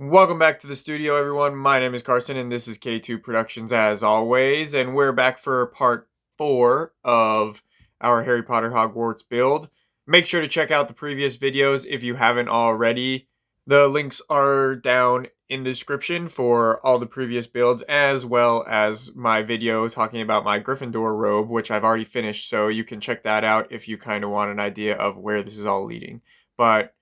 Welcome back to the studio, everyone. My name is Carson, and this is K2 Productions as always. And we're back for part 4 of our Harry Potter Hogwarts build. Make sure to check out the previous videos if you haven't already. The links are down in the description for all the previous builds, as well as my video talking about my Gryffindor robe, which I've already finished, so you can check that out if you kind of want an idea of where this is all leading. But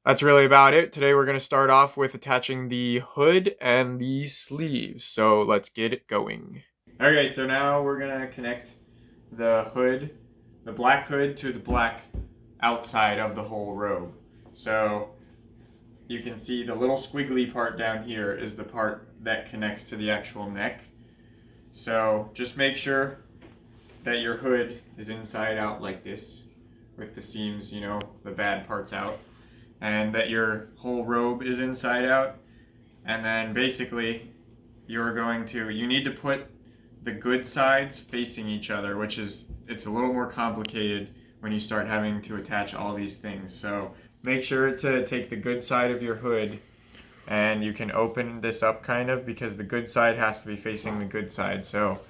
that's really about it. Today we're going to start off with attaching the hood and the sleeves. So let's get it going. Okay, so now we're going to connect the hood, the black hood, to the black outside of the whole robe. So you can see the little squiggly part down here is the part that connects to the actual neck. So just make sure that your hood is inside out like this, with the seams, the bad parts out, and that your whole robe is inside out. And then basically you need to put the good sides facing each other, it's a little more complicated when you start having to attach all these things. So make sure to take the good side of your hood, and you can open this up kind of, because the good side has to be facing the good side. So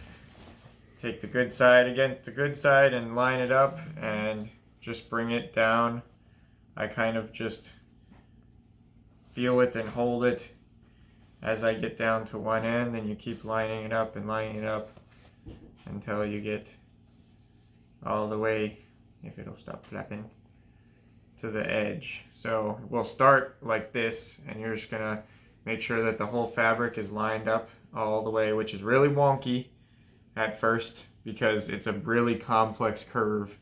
take the good side against the good side and line it up and just bring it down. I kind of just feel it and hold it as I get down to one end, and you keep lining it up and lining it up until you get all the way, if it'll stop flapping, to the edge. So we'll start like this, and you're just gonna make sure that the whole fabric is lined up all the way, which is really wonky at first because it's a really complex curve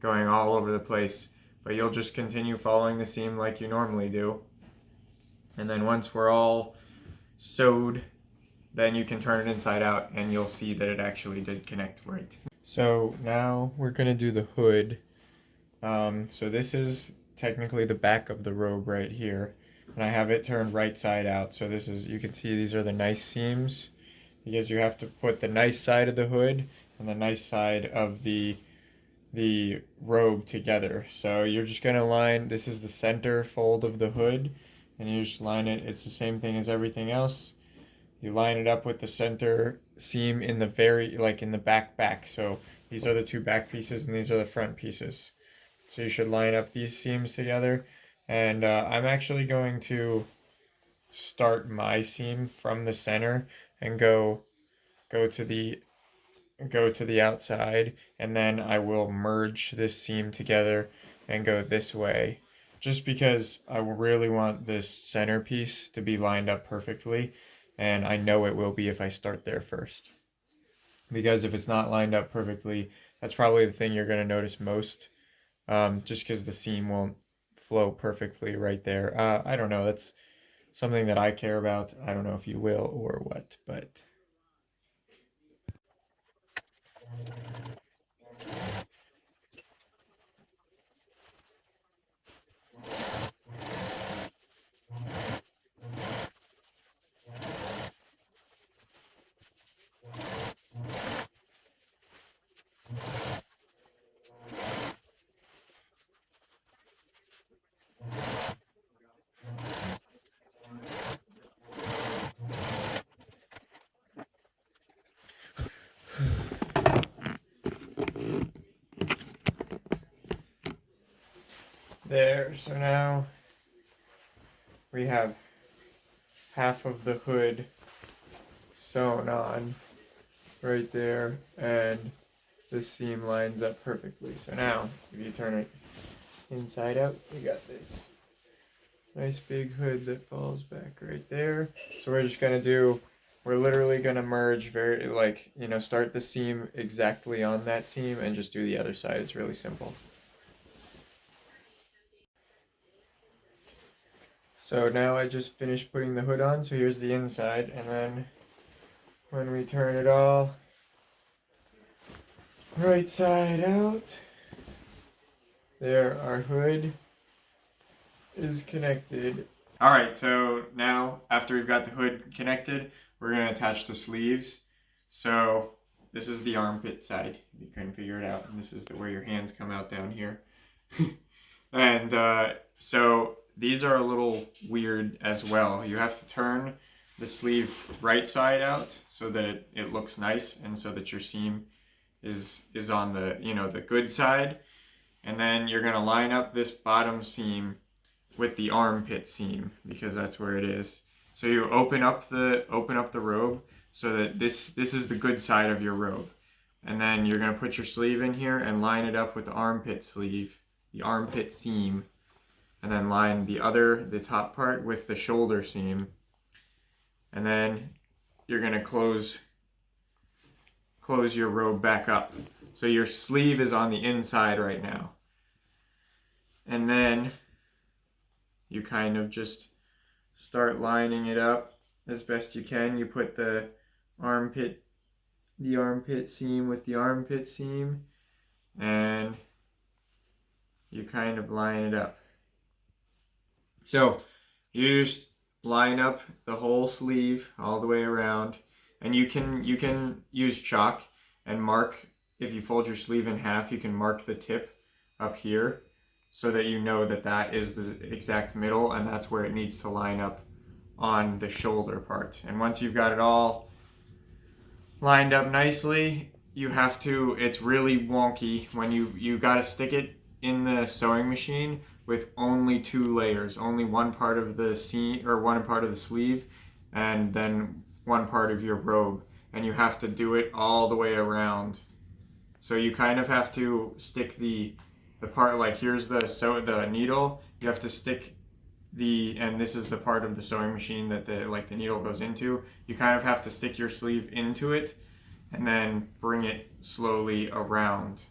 going all over the place, but you'll just continue following the seam like you normally do. And then once we're all sewed, then you can turn it inside out and you'll see that it actually did connect right. So now we're gonna do the hood. So this is technically the back of the robe right here, and I have it turned right side out. So this is, you can see these are the nice seams, because you have to put the nice side of the hood and the nice side of the robe together. So you're just gonna line, this is the center fold of the hood, and you just line it. It's the same thing as everything else. You line it up with the center seam in the in the back. So these are the two back pieces and these are the front pieces. So you should line up these seams together. And I'm actually going to start my seam from the center and go to the outside, and then I will merge this seam together and go this way, just because I really want this centerpiece to be lined up perfectly, and I know it will be if I start there first. Because if it's not lined up perfectly, that's probably the thing you're going to notice most, just because the seam won't flow perfectly right there. I don't know, that's something that I care about. I don't know if you will or what, but there. So now we have half of the hood sewn on right there, and this seam lines up perfectly. So now, if you turn it inside out, you got this nice big hood that falls back right there. So we're literally gonna merge start the seam exactly on that seam and just do the other side. It's really simple. So now I just finished putting the hood on, so here's the inside, and then when we turn it all right side out, there, our hood is connected. Alright, so now after we've got the hood connected, we're going to attach the sleeves. So this is the armpit side, if you couldn't figure it out, and this is where your hands come out down here. And so these are a little weird as well. You have to turn the sleeve right side out so that it looks nice and so that your seam is on the, the good side. And then you're going to line up this bottom seam with the armpit seam because that's where it is. So you open up the robe so that this is the good side of your robe. And then you're going to put your sleeve in here and line it up with the armpit sleeve, the armpit seam, and then line the top part with the shoulder seam. And then you're going to close your robe back up. So your sleeve is on the inside right now. And then you kind of just start lining it up as best you can. You put the armpit seam with the armpit seam, and you kind of line it up. So you just line up the whole sleeve all the way around, and you can use chalk and mark. If you fold your sleeve in half, you can mark the tip up here so that you know that that is the exact middle, and that's where it needs to line up on the shoulder part. And once you've got it all lined up nicely, it's really wonky when you got to stick it in the sewing machine with only 2 layers, only one part of the seam or one part of the sleeve and then one part of your robe, and you have to do it all the way around. So you kind of have to stick the part, like here's the needle, you have to stick and this is the part of the sewing machine that the needle goes into. You kind of have to stick your sleeve into it and then bring it slowly around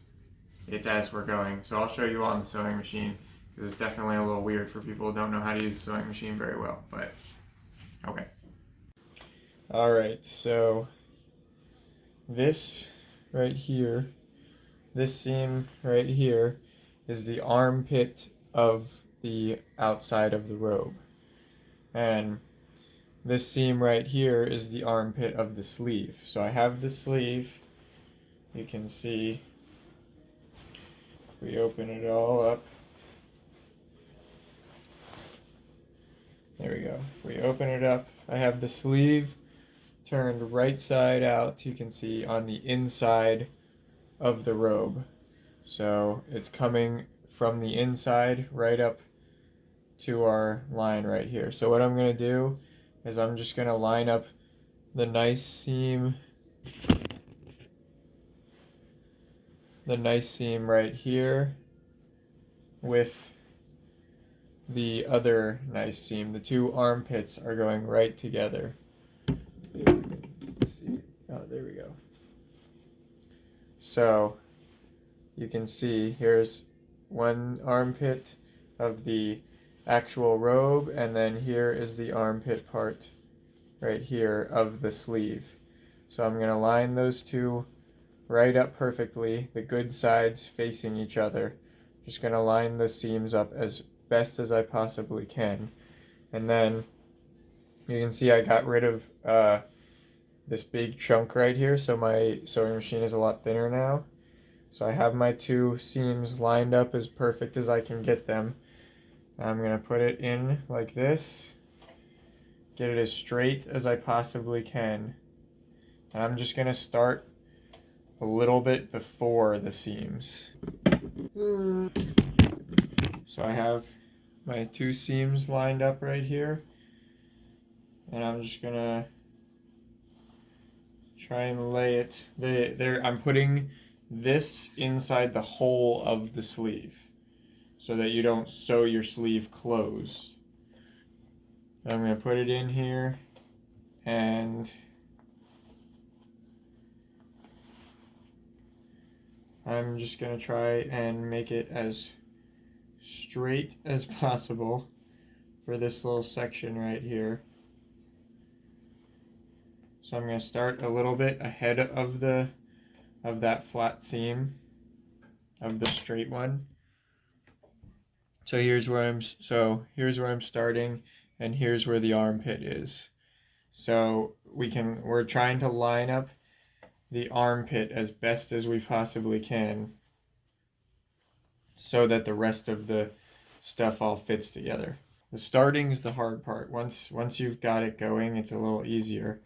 it as we're going. So I'll show you on the sewing machine because it's definitely a little weird for people who don't know how to use the sewing machine very well, but okay. All right, so this right here, this seam right here is the armpit of the outside of the robe. And this seam right here is the armpit of the sleeve. So I have the sleeve. You can see, if we open it all up, there we go. If we open it up, I have the sleeve turned right side out, you can see, on the inside of the robe. So it's coming from the inside right up to our line right here. So what I'm going to do is I'm just going to line up the nice seam right here with the other nice seam. The 2 armpits are going right together. Let's see. Oh, there we go. So you can see here's one armpit of the actual robe, and then here is the armpit part right here of the sleeve. So I'm going to line those 2 right up perfectly, the good sides facing each other. Just going to line the seams up as best as I possibly can. And then you can see I got rid of this big chunk right here, so my sewing machine is a lot thinner now. So I have my 2 seams lined up as perfect as I can get them. I'm going to put it in like this, get it as straight as I possibly can. And I'm just going to start a little bit before the seams. So I have my 2 seams lined up right here, and I'm just going to try and lay it there. I'm putting this inside the hole of the sleeve so that you don't sew your sleeve closed. I'm going to put it in here, and I'm just going to try and make it as straight as possible for this little section right here. So I'm going to start a little bit ahead of that flat seam of the straight one. So here's where I'm starting, and here's where the armpit is. So we're trying to line up the armpit as best as we possibly can so that the rest of the stuff all fits together. The starting's the hard part. Once you've got it going, it's a little easier.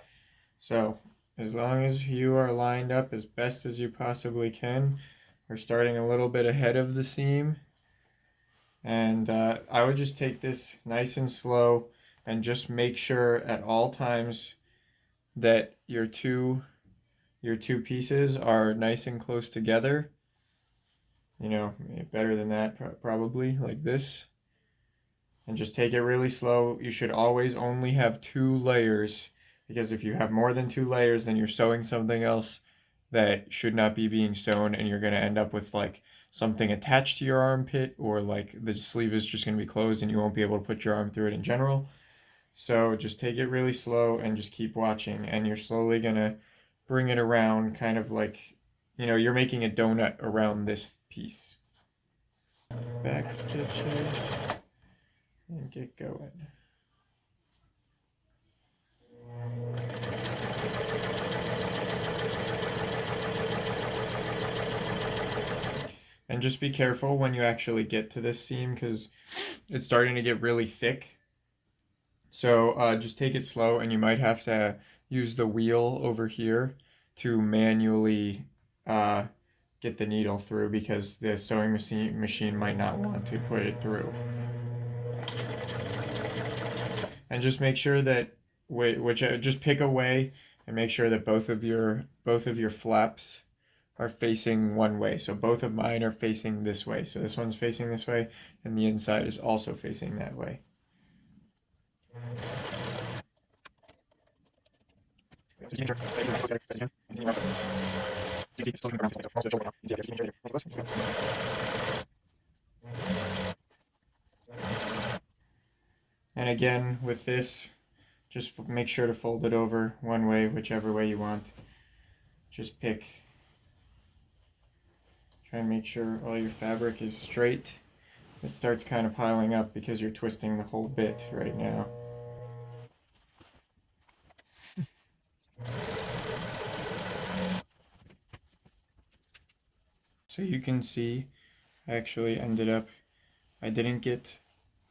So, as long as you are lined up as best as you possibly can, we're starting a little bit ahead of the seam. And I would just take this nice and slow and just make sure at all times that your two pieces are nice and close together. You know, better than that probably, like this. And just take it really slow. You should always only have 2 layers, because if you have more than 2 layers, then you're sewing something else that should not be being sewn, and you're going to end up with like something attached to your armpit, or like the sleeve is just going to be closed and you won't be able to put your arm through it in general. So just take it really slow and just keep watching, and you're slowly going to bring it around, kind of like, you're making a donut around this piece. Back stitches and get going. And just be careful when you actually get to this seam, because it's starting to get really thick. So just take it slow, and you might have to use the wheel over here to manually uh, get the needle through, because the sewing machine might not want to put it through. And just make sure that just pick a way and make sure that both of your flaps are facing one way. So both of mine are facing this way. So this one's facing this way, and the inside is also facing that way. And again, with this, just make sure to fold it over one way, whichever way you want. Just pick. Try and make sure all your fabric is straight. It starts kind of piling up because you're twisting the whole bit right now. So you can see, I actually ended up, I didn't get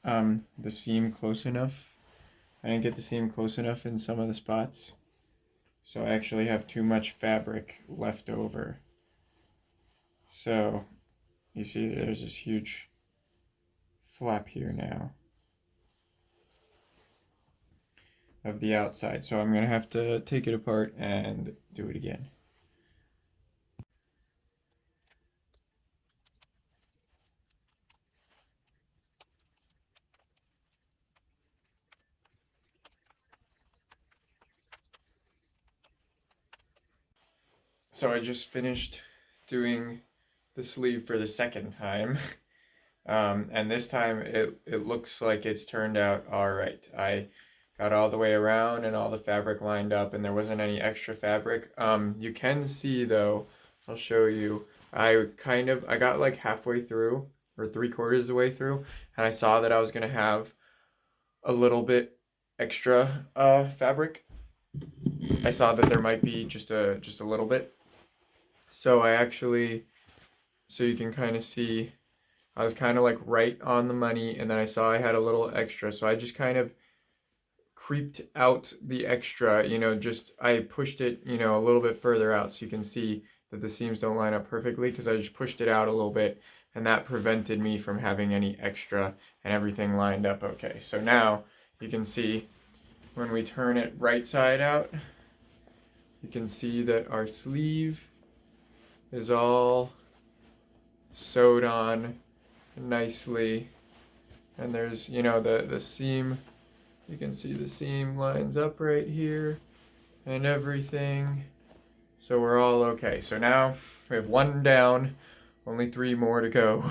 the seam close enough. I didn't get the seam close enough in some of the spots. So I actually have too much fabric left over. So you see there's this huge flap here now of the outside. So I'm going to have to take it apart and do it again. So I just finished doing the sleeve for the second time. And this time it looks like it's turned out all right. I got all the way around and all the fabric lined up, and there wasn't any extra fabric. You can see though, I'll show you, I got like halfway through, or 3/4 of the way through, and I saw that I was gonna have a little bit extra fabric. I saw that there might be just a little bit. So so you can kind of see, I was kind of like right on the money, and then I saw I had a little extra, so I just kind of creeped out the extra, just I pushed it, a little bit further out, so you can see that the seams don't line up perfectly, because I just pushed it out a little bit, and that prevented me from having any extra, and everything lined up okay. So now you can see when we turn it right side out, you can see that our sleeve is all sewed on nicely, and there's, the seam, you can see the seam lines up right here and everything. So we're all okay. So now we have one down, only 3 more to go.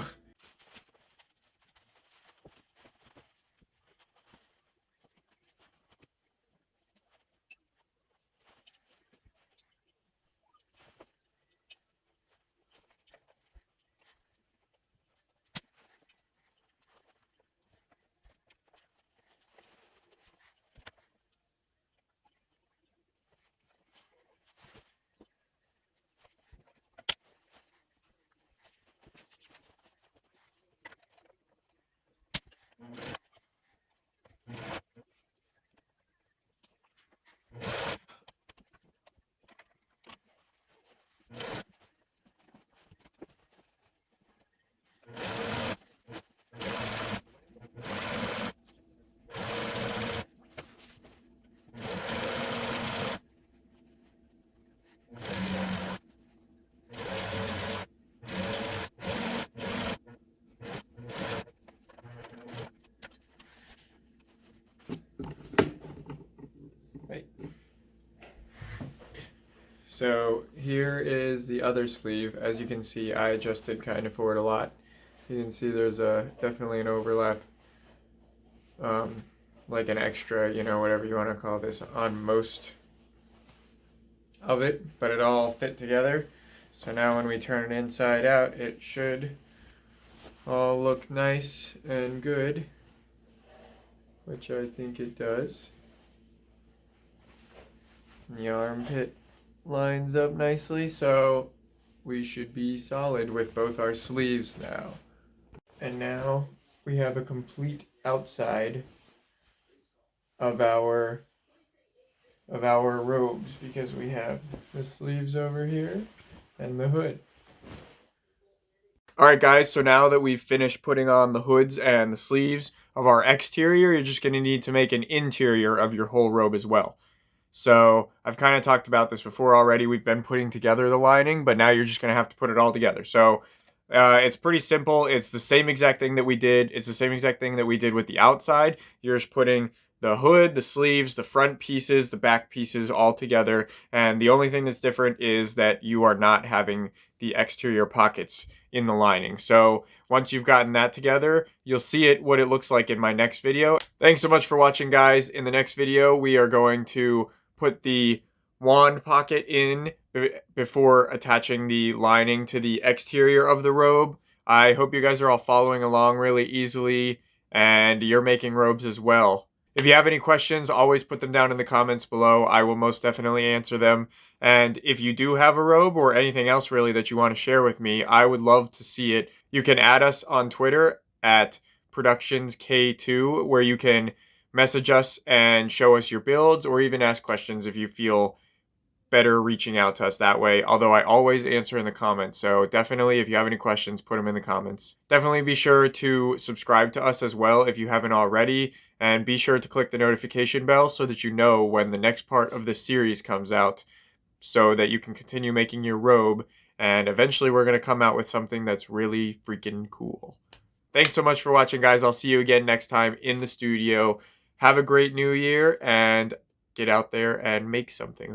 So here is the other sleeve. As you can see, I adjusted kind of forward a lot. You can see there's definitely an overlap, like an extra, whatever you want to call this, on most of it, but it all fit together. So now when we turn it inside out, it should all look nice and good, which I think it does. And the armpit lines up nicely, so we should be solid with both our sleeves now. And now we have a complete outside of our robes, because we have the sleeves over here and the hood. Alright guys, so now that we've finished putting on the hoods and the sleeves of our exterior, you're just going to need to make an interior of your whole robe as well. So I've kind of talked about this before already. We've been putting together the lining, but now you're just going to have to put it all together. So it's pretty simple. It's the same exact thing that we did. It's the same exact thing that we did with the outside. You're just putting the hood, the sleeves, the front pieces, the back pieces all together. And the only thing that's different is that you are not having the exterior pockets in the lining. So once you've gotten that together, you'll see what it looks like in my next video. Thanks so much for watching, guys. In the next video, we are going to put the wand pocket in before attaching the lining to the exterior of the robe. I hope you guys are all following along really easily, and you're making robes as well. If you have any questions, always put them down in the comments below. I will most definitely answer them. And if you do have a robe or anything else really that you want to share with me, I would love to see it. You can add us on Twitter at ProductionsK2, where you can message us and show us your builds, or even ask questions if you feel better reaching out to us that way, although I always answer in the comments. So definitely, if you have any questions, put them in the comments. Definitely be sure to subscribe to us as well if you haven't already, and be sure to click the notification bell so that you know when the next part of this series comes out, so that you can continue making your robe, and eventually we're going to come out with something that's really freaking cool. Thanks so much for watching, guys. I'll see you again next time in the studio. Have a great new year, and get out there and make something.